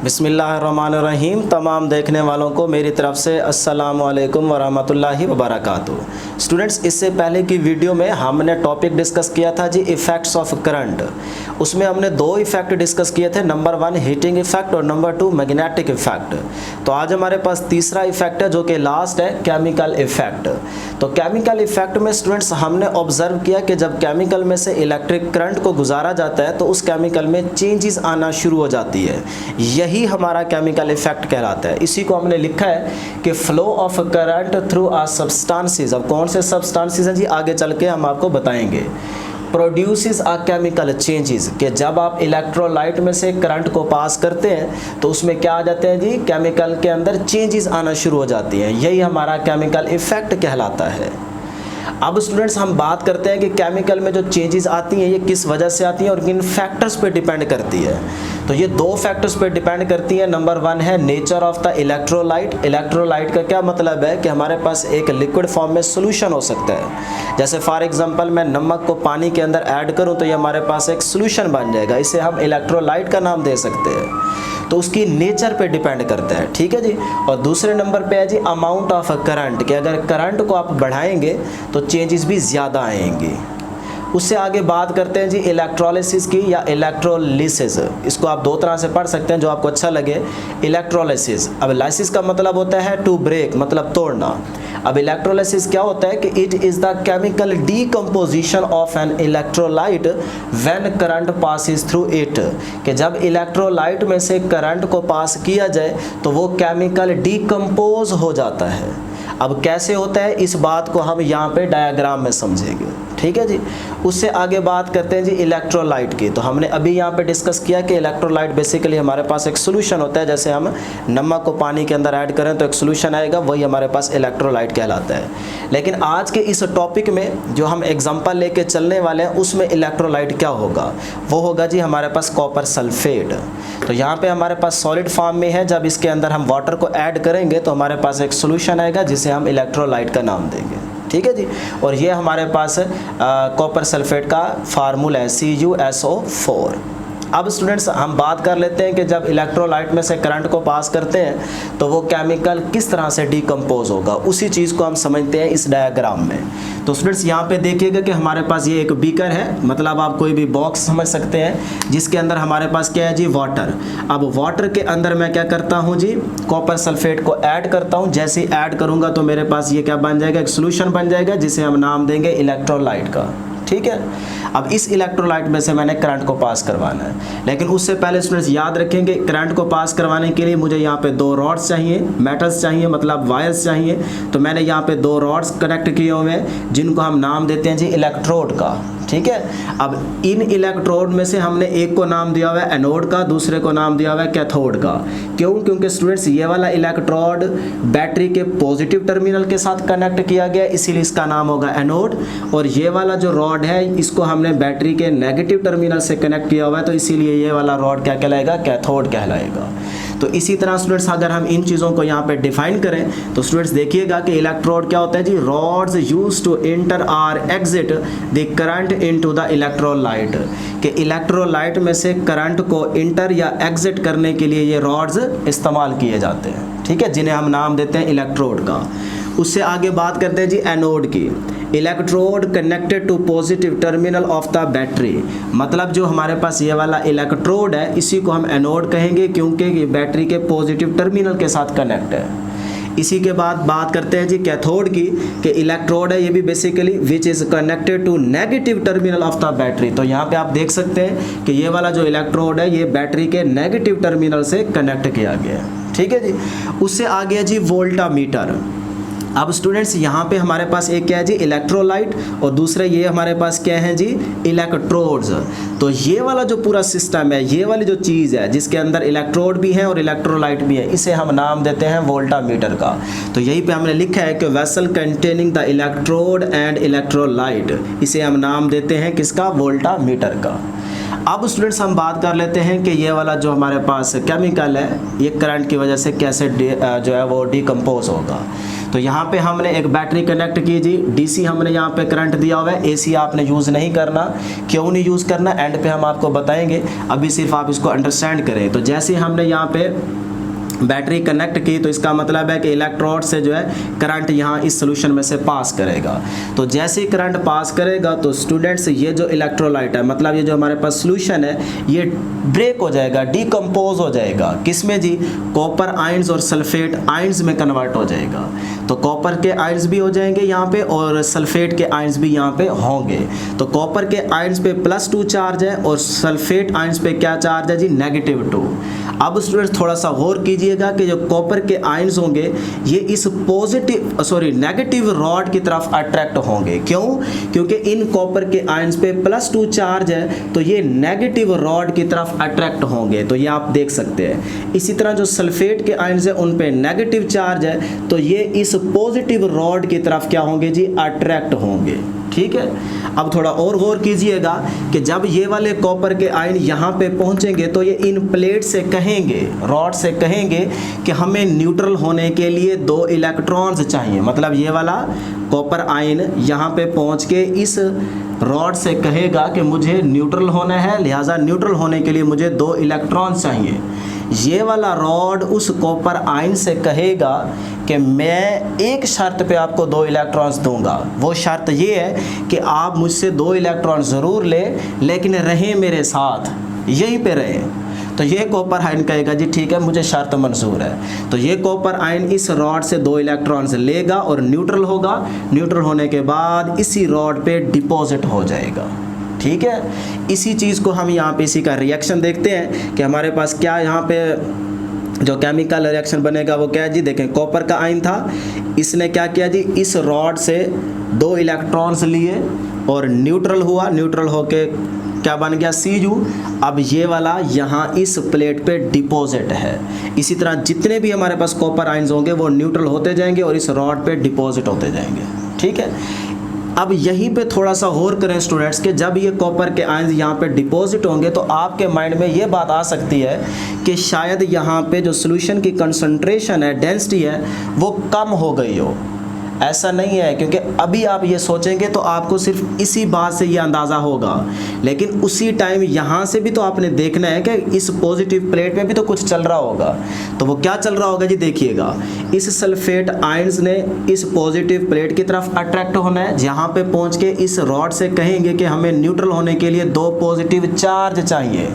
बिस्मिल्लाहिर्रहमानिर्रहीम। तमाम देखने वालों को मेरी तरफ से अस्सलामु अलैकुम वरहमतुल्लाहि वबरकातुहू। स्टूडेंट्स, इससे पहले की वीडियो में हमने टॉपिक डिस्कस किया था जी इफ़ेक्ट्स ऑफ करंट। उसमें हमने दो इफ़ेक्ट डिस्कस किए थे, नंबर 1 हीटिंग इफ़ेक्ट और नंबर 2 मैग्नेटिक इफ़ेक्ट। तो आज हमारे पास तीसरा इफ़ेक्ट है जो कि लास्ट है, केमिकल इफ़ेक्ट। तो केमिकल इफ़ेक्ट में स्टूडेंट्स हमने ऑब्जर्व किया कि जब केमिकल में से इलेक्ट्रिक करंट को गुजारा जाता है तो उस केमिकल में चेंजेस आना शुरू हो जाती है। यही हमारा केमिकल इफ़ेक्ट कहलाता है। इसी को हमने लिखा है कि flow of current through a substances. अब कौन से सब्सटेंसेस हैं जी, आगे चल के हम आपको बताएंगे। प्रोड्यूसेस आ केमिकल चेंजेस, कि जब आप इलेक्ट्रोलाइट में से करंट को पास करते हैं तो उसमें क्या आ जाते हैं जी, केमिकल के अंदर चेंजेस आना शुरू हो जाती हैं। यही हमारा केमिकल इफ़ेक्ट कहलाता है। अब स्टूडेंट्स हम बात करते हैं कि केमिकल में जो चेंजेस आती हैं ये किस वजह से आती हैं और किन फैक्टर्स पे डिपेंड करती है। तो ये दो फैक्टर्स पे डिपेंड करती है। नंबर 1 है nature of the electrolyte. Electrolyte का क्या मतलब है कि हमारे पास एक लिक्विड फॉर्म में सोल्यूशन हो सकता है। जैसे फॉर एग्जांपल मैं नमक को पानी के अंदर ऐड करूं तो ये हमारे पास एक सोल्यूशन बन जाएगा। इसे हम इलेक्ट्रोलाइट का नाम दे सकते हैं। तो उसकी नेचर पे डिपेंड करता है, ठीक है जी। और दूसरे नंबर पे है जी अमाउंट ऑफ करंट, कि अगर करंट को आप बढ़ाएंगे तो चेंजेस भी ज़्यादा आएंगे। उससे आगे बात करते हैं जी इलेक्ट्रोलिसिस की या इलेक्ट्रोलिसिस। इसको आप दो तरह से पढ़ सकते हैं, जो आपको अच्छा लगे। इलेक्ट्रोलिसिस, अब लाइसिस का मतलब होता है टू ब्रेक, मतलब तोड़ना। अब इलेक्ट्रोलिसिस क्या होता है कि it is the chemical decomposition of an electrolyte when current passes through it, कि जब इलेक्ट्रोलाइट में से करंट को पास किया जाए तो वो केमिकल डीकम्पोज हो जाता है। अब कैसे होता है इस बात को हम यहाँ पे डायग्राम में समझेंगे, ठीक है जी। उससे आगे बात करते हैं जी इलेक्ट्रोलाइट की। तो हमने अभी यहाँ पे डिस्कस किया कि इलेक्ट्रोलाइट बेसिकली हमारे पास एक सोल्यूशन होता है। जैसे हम नमक को पानी के अंदर ऐड करें तो एक सोल्यूशन आएगा, वही हमारे पास इलेक्ट्रोलाइट कहलाता है। लेकिन आज के इस टॉपिक में जो हम एग्जाम्पल लेके चलने वाले हैं उसमें इलेक्ट्रोलाइट क्या होगा, वो होगा जी हमारे पास कॉपर सल्फेट। तो यहाँ पे हमारे पास सॉलिड फॉर्म में है, जब इसके अंदर हम वाटर को ऐड करेंगे तो हमारे पास एक सोल्यूशन आएगा जिसे हम इलेक्ट्रोलाइट का नाम देंगे, ठीक है जी। और ये हमारे पास कॉपर सल्फेट का फार्मूला है CuSO4। अब स्टूडेंट्स हम बात कर लेते हैं कि जब इलेक्ट्रोलाइट में से करंट को पास करते हैं तो वो केमिकल किस तरह से डीकम्पोज होगा, उसी चीज़ को हम समझते हैं इस डायग्राम में। तो स्टूडेंट्स यहाँ पे देखिएगा कि हमारे पास ये एक बीकर है, मतलब आप कोई भी बॉक्स समझ सकते हैं, जिसके अंदर हमारे पास क्या है जी, वाटर। अब वाटर के अंदर मैं क्या करता हूँ जी, कॉपर सल्फेट को ऐड करता हूँ। जैसे ही ऐड करूँगा तो मेरे पास ये क्या बन जाएगा, एक सोल्यूशन बन जाएगा जिसे हम नाम देंगे इलेक्ट्रोलाइट का, ठीक है। अब इस इलेक्ट्रोलाइट में से मैंने करंट को पास करवाना है, लेकिन उससे पहले स्टूडेंट्स याद रखेंगे करंट को पास करवाने के लिए मुझे यहाँ पे दो रॉड्स चाहिए, मेटल्स चाहिए, मतलब वायर्स चाहिए। तो मैंने यहाँ पे दो रॉड्स कनेक्ट किए हुए हैं जिनको हम नाम देते हैं जी इलेक्ट्रोड का, ठीक है। अब इन इलेक्ट्रोड में से हमने एक को नाम दिया हुआ है एनोड का, दूसरे को नाम दिया हुआ है कैथोड का। क्यों? क्योंकि स्टूडेंट्स ये वाला इलेक्ट्रोड बैटरी के पॉजिटिव टर्मिनल के साथ कनेक्ट किया गया, इसीलिए इसका नाम होगा एनोड। और ये वाला जो रॉड है इसको हमने बैटरी के नेगेटिव टर्मिनल से कनेक्ट किया हुआ है, तो इसीलिए ये वाला रॉड क्या कहलाएगा, कैथोड कहलाएगा। तो इसी तरह स्टूडेंट्स अगर हम इन चीज़ों को यहाँ पे डिफाइन करें तो स्टूडेंट्स देखिएगा कि इलेक्ट्रोड क्या होता है जी, rods use to enter or exit the current into the electrolyte, कि इलेक्ट्रोलाइट में से करंट को इंटर या एग्जिट करने के लिए ये रॉड्स इस्तेमाल किए जाते हैं, ठीक है, जिन्हें हम नाम देते हैं इलेक्ट्रोड का। उससे आगे बात करते हैं जी एनोड की। Electrode connected to positive terminal of the battery, मतलब जो हमारे पास ये वाला इलेक्ट्रोड है इसी को हम एनोड कहेंगे, क्योंकि ये बैटरी के पॉजिटिव टर्मिनल के साथ कनेक्ट है। इसी के बाद बात करते हैं जी कैथोड की, कि इलेक्ट्रोड है ये भी basically which is connected to negative terminal of the battery. तो यहाँ पे आप देख सकते हैं कि ये वाला जो इलेक्ट्रोड है ये बैटरी के नेगेटिव टर्मिनल से कनेक्ट किया गया है, ठीक है जी। उससे आगे है जी वोल्टामीटर। अब स्टूडेंट्स यहाँ पे हमारे पास एक क्या है जी, इलेक्ट्रोलाइट, और दूसरा ये हमारे पास क्या है जी, इलेक्ट्रोड्स। तो ये वाला जो पूरा सिस्टम है, ये वाली जो चीज़ है जिसके अंदर इलेक्ट्रोड भी है और इलेक्ट्रोलाइट भी है, इसे हम नाम देते हैं वोल्टामीटर का। तो यहीं पे हमने लिखा है कि vessel containing the electrode and electrolyte, इसे हम नाम देते हैं किसका, वोल्टामीटर का। अब स्टूडेंट्स हम बात कर लेते हैं कि ये वाला जो हमारे पास केमिकल है ये करंट की वजह से कैसे जो है वो डीकम्पोज होगा। तो यहाँ पे हमने एक बैटरी कनेक्ट की जी, डीसी हमने यहाँ पे करंट दिया हुआ है, एसी आपने यूज़ नहीं करना। क्यों नहीं यूज़ करना, एंड पे हम आपको बताएंगे, अभी सिर्फ आप इसको अंडरस्टैंड करें। तो जैसे हमने यहाँ पे बैटरी कनेक्ट की तो इसका मतलब है कि इलेक्ट्रोड से जो है करंट यहाँ इस सोल्यूशन में से पास करेगा। तो जैसे ही करंट पास करेगा तो स्टूडेंट्स ये जो इलेक्ट्रोलाइट है, मतलब ये जो हमारे पास सोल्यूशन है, ये ब्रेक हो जाएगा, डिकम्पोज हो जाएगा। किस में जी, कॉपर आयंस और सल्फेट आयंस में कन्वर्ट हो जाएगा। तो कॉपर के आयंस भी हो जाएंगे यहाँ पे और सल्फेट के आयंस भी यहाँ पे होंगे। तो कॉपर के आयंस पे +2 चार्ज है और सल्फेट आयंस पे क्या चार्ज है जी, -2। अब स्टूडेंट्स थोड़ा सा गौर कीजिएगा कि जो कॉपर के आयंस होंगे ये इस नेगेटिव रॉड की तरफ अट्रैक्ट होंगे। क्यों, क्योंकि इन कॉपर के आयंस पे +2 चार्ज है तो ये नेगेटिव रॉड की तरफ अट्रैक्ट होंगे। तो ये आप देख सकते हैं। इसी तरह जो सल्फेट के आयंस है उन पे नेगेटिव चार्ज है तो ये इस पॉजिटिव रॉड की तरफ क्या होंगे जी, अट्रैक्ट होंगे। ठीक है, अब थोड़ा और गौर कीजिएगा कि जब ये वाले कॉपर के आयन यहाँ पे पहुँचेंगे तो ये इन प्लेट से कहेंगे, रॉड से कहेंगे कि हमें न्यूट्रल होने के लिए 2 इलेक्ट्रॉन्स चाहिए। मतलब ये वाला कॉपर आयन यहाँ पे पहुँच के इस रॉड से कहेगा कि मुझे न्यूट्रल होना है, लिहाजा न्यूट्रल होने के लिए मुझे 2 इलेक्ट्रॉन्स चाहिए। ये वाला रॉड उस कॉपर आयन से कहेगा कि मैं एक शर्त पे आपको 2 इलेक्ट्रॉन्स दूंगा। वो शर्त ये है कि आप मुझसे 2 इलेक्ट्रॉन ज़रूर लें, लेकिन रहें मेरे साथ, यहीं पे रहें। तो ये कॉपर आयन कहेगा जी ठीक है, मुझे शर्त मंजूर है। तो ये कॉपर आयन इस रॉड से 2 इलेक्ट्रॉन्स लेगा और न्यूट्रल होगा। न्यूट्रल होने के बाद इसी रॉड पे डिपॉजिट हो जाएगा। ठीक है, इसी चीज़ को हम यहाँ पे इसी का रिएक्शन देखते हैं कि हमारे पास क्या यहाँ पे जो केमिकल रिएक्शन बनेगा वो क्या है जी। देखें, कॉपर का आयन था, इसने क्या किया जी, इस रॉड से 2 इलेक्ट्रॉन्स लिए और न्यूट्रल हुआ। न्यूट्रल होके क्या बन गया, Cu। अब ये वाला यहाँ इस प्लेट पे डिपॉजिट है। इसी तरह जितने भी हमारे पास कॉपर आयंस होंगे वो न्यूट्रल होते जाएंगे और इस रॉड पे डिपॉजिट होते जाएंगे। ठीक है, अब यहीं पे थोड़ा सा गौर करें स्टूडेंट्स के जब ये कॉपर के आयंस यहाँ पे डिपॉजिट होंगे तो आपके माइंड में ये बात आ सकती है कि शायद यहाँ पे जो सोल्यूशन की कंसंट्रेशन है, डेंसिटी है, वो कम हो गई हो। ऐसा नहीं है, क्योंकि अभी आप ये सोचेंगे तो आपको सिर्फ इसी बात से ये अंदाज़ा होगा, लेकिन उसी टाइम यहाँ से भी तो आपने देखना है कि इस पॉजिटिव प्लेट में भी तो कुछ चल रहा होगा। तो वो क्या चल रहा होगा जी, देखिएगा, इस सल्फेट आयंस ने इस पॉजिटिव प्लेट की तरफ अट्रैक्ट होना है, जहाँ पे पहुँच के इस रॉड से कहेंगे कि हमें न्यूट्रल होने के लिए 2 पॉजिटिव चार्ज चाहिए।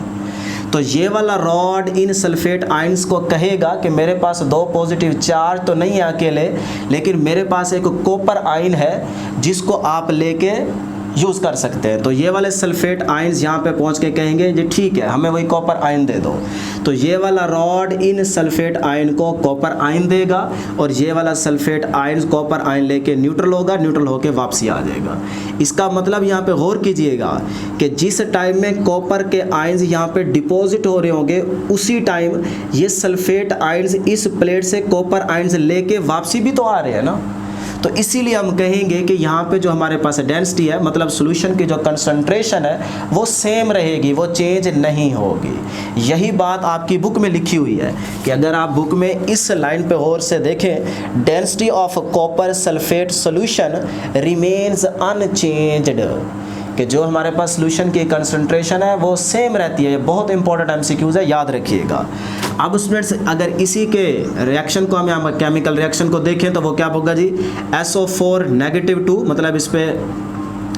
तो ये वाला रॉड इन सल्फेट आयंस को कहेगा कि मेरे पास 2 पॉजिटिव चार्ज तो नहीं है अकेले, लेकिन मेरे पास एक कॉपर आयन है जिसको आप लेके यूज़ कर सकते हैं। तो ये वाले सल्फेट आयंस यहाँ पे पहुँच के कहेंगे जी ठीक है, हमें वही कॉपर आयन दे दो। तो ये वाला रॉड इन सल्फेट आयन को कॉपर आयन देगा और ये वाला सल्फेट आयन कॉपर आयन लेके न्यूट्रल होगा, न्यूट्रल होके वापसी आ जाएगा। इसका मतलब यहाँ पे गौर कीजिएगा कि जिस टाइम में कॉपर के आयंस यहाँ पे डिपॉजिट हो रहे होंगे उसी टाइम ये सल्फेट आयंस इस प्लेट से कॉपर आयंस लेके वापसी भी तो आ रहे हैं ना। तो इसीलिए हम कहेंगे कि यहाँ पे जो हमारे पास डेंसिटी है, मतलब सॉल्यूशन की जो कंसंट्रेशन है वो सेम रहेगी, वो चेंज नहीं होगी। यही बात आपकी बुक में लिखी हुई है कि अगर आप बुक में इस लाइन पे गौर से देखें, density of copper sulphate solution remains unchanged, कि जो हमारे पास सॉल्यूशन की कंसंट्रेशन है वो सेम रहती है। ये बहुत इंपॉर्टेंट एमसीक्यूज है, याद रखिएगा। अब स्टूडेंट्स अगर इसी के रिएक्शन को हम यहाँ केमिकल रिएक्शन को देखें तो वो क्या होगा जी, SO4 -2, मतलब इस पे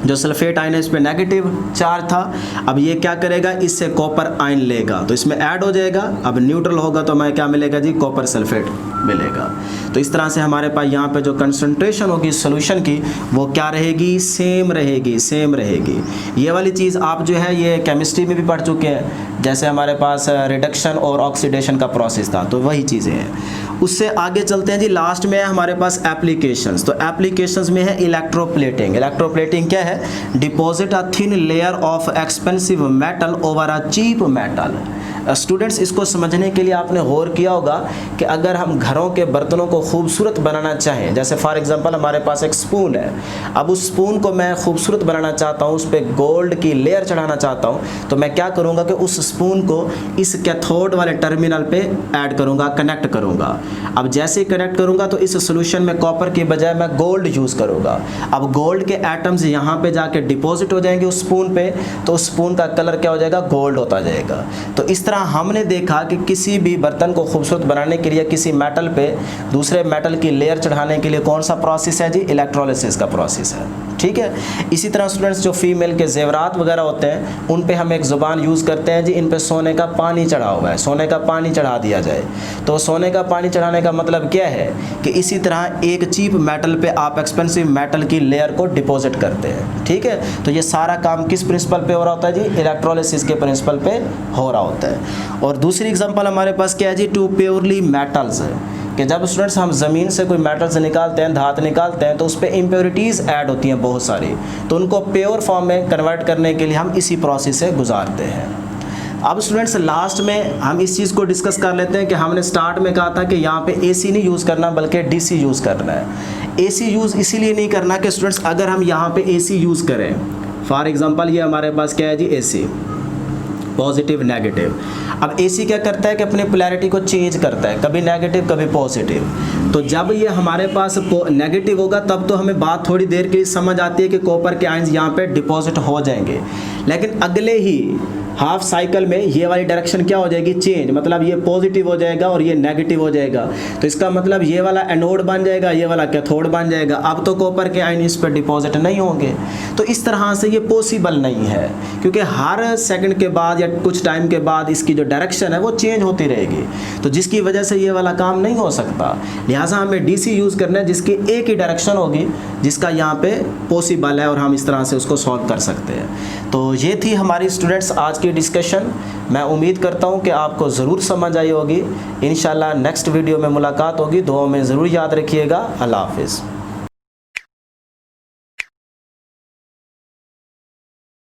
जो सल्फेट आयन है इस पे नेगेटिव चार्ज था। अब ये क्या करेगा, इससे कॉपर आयन लेगा तो इसमें ऐड हो जाएगा। अब न्यूट्रल होगा तो हमें क्या मिलेगा जी, कॉपर सल्फेट मिलेगा। तो इस तरह से हमारे पास यहाँ पे जो कंसंट्रेशन होगी सॉल्यूशन की वो क्या रहेगी, सेम रहेगी, सेम रहेगी। ये वाली चीज़ आप जो है ये केमिस्ट्री में भी पढ़ चुके हैं, जैसे हमारे पास रिडक्शन और ऑक्सीडेशन का प्रोसेस था, तो वही चीज़ें हैं। उससे आगे चलते हैं जी, लास्ट में है हमारे पास एप्लीकेशंस। तो एप्लीकेशंस में है इलेक्ट्रोप्लेटिंग। इलेक्ट्रोप्लेटिंग क्या है, deposit a thin layer of expensive metal over a cheap metal. Students इसको समझने के लिए आपने गौर किया होगा कि अगर हम घरों के बर्तनों को खूबसूरत बनाना चाहें, जैसे फॉर एग्जांपल हमारे पास एक स्पून है, अब उस स्पून को मैं खूबसूरत बनाना चाहता हूँ, उस पर गोल्ड की लेयर चढ़ाना चाहता हूँ, तो मैं क्या करूँगा कि उस स्पून को इस कैथोड वाले टर्मिनल पे ऐड करूँगा, कनेक्ट करूँगा। अब जैसे ही कनेक्ट करूँगा तो इस सोल्यूशन में कॉपर के बजाय मैं गोल्ड यूज़ करूँगा। अब गोल्ड के एटम्स यहाँ पे जाके डिपॉजिट हो जाएंगे उस स्पून पे, तो उस स्पून का कलर क्या हो जाएगा, गोल्ड होता जाएगा। तो इस तरह हमने देखा कि किसी भी बर्तन को खूबसूरत बनाने के लिए किसी मेटल पे दूसरे मेटल की लेयर चढ़ाने के लिए कौन सा प्रोसेस है जी, इलेक्ट्रोलिसिस का प्रोसेस है। ठीक है। इसी तरह स्टूडेंट्स जो फीमेल के जेवरात वगैरह होते हैं उन पे हम एक ज़ुबान यूज़ करते हैं जी, इन पे सोने का पानी चढ़ा हुआ है, सोने का पानी चढ़ा दिया जाए। तो सोने का पानी चढ़ाने का मतलब क्या है कि इसी तरह एक चीप मेटल पे आप एक्सपेंसिव मेटल की लेयर को डिपॉजिट करते हैं। ठीक है। तो ये सारा काम किस प्रिंसिपल पे हो रहा होता है जी, इलेक्ट्रोलिसिस के प्रिंसिपल पे हो रहा होता है। और दूसरी एग्जांपल हमारे पास क्या है जी, टू प्योरली मेटल्स है कि जब स्टूडेंट्स हम ज़मीन से कोई मेटल्स निकालते हैं, धात निकालते हैं, तो उस पर इम्प्योरिटीज़ ऐड होती हैं बहुत सारी, तो उनको प्योर फॉर्म में कन्वर्ट करने के लिए हम इसी प्रोसेस से गुजारते हैं। अब स्टूडेंट्स लास्ट में हम इस चीज़ को डिस्कस कर लेते हैं कि हमने स्टार्ट में कहा था कि यहाँ पे एसी नहीं यूज़ करना बल्कि डीसी यूज़ करना है। एसी यूज़ इसीलिए नहीं करना कि स्टूडेंट्स अगर हम यहाँ पे एसी यूज़ करें, फॉर एग्जांपल ये हमारे पास क्या है जी, एसी पॉजिटिव नेगेटिव। अब एसी क्या करता है कि अपनी पोलैरिटी को चेंज करता है, कभी नेगेटिव कभी पॉजिटिव। तो जब ये हमारे पास नेगेटिव होगा तब तो हमें बात थोड़ी देर के लिए समझ आती है कि कॉपर के आयंस यहाँ पे डिपॉजिट हो जाएंगे, लेकिन अगले ही हाफ साइकिल में ये वाली डायरेक्शन क्या हो जाएगी, चेंज, मतलब ये पॉजिटिव हो जाएगा और ये नेगेटिव हो जाएगा। तो इसका मतलब ये वाला एनोड बन जाएगा, ये वाला कैथोड बन जाएगा। अब तो कॉपर के आयन इस पर डिपॉजिट नहीं होंगे। तो इस तरह से ये पॉसिबल नहीं है, क्योंकि हर सेकंड के बाद या कुछ टाइम के बाद इसकी जो डायरेक्शन है वो चेंज होती रहेगी, तो जिसकी वजह से ये वाला काम नहीं हो सकता। लिहाजा हमें डीसी यूज़ करना है जिसकी एक ही डायरेक्शन होगी, जिसका यहाँ पे पॉसिबल है और हम इस तरह से उसको सॉल्व कर सकते हैं। तो ये थी हमारी स्टूडेंट्स आज की डिस्कशन। मैं उम्मीद करता हूँ कि आपको ज़रूर समझ आई होगी। इंशाल्लाह नेक्स्ट वीडियो में मुलाकात होगी। दुआ में ज़रूर याद रखिएगा। अल्लाह हाफिज़।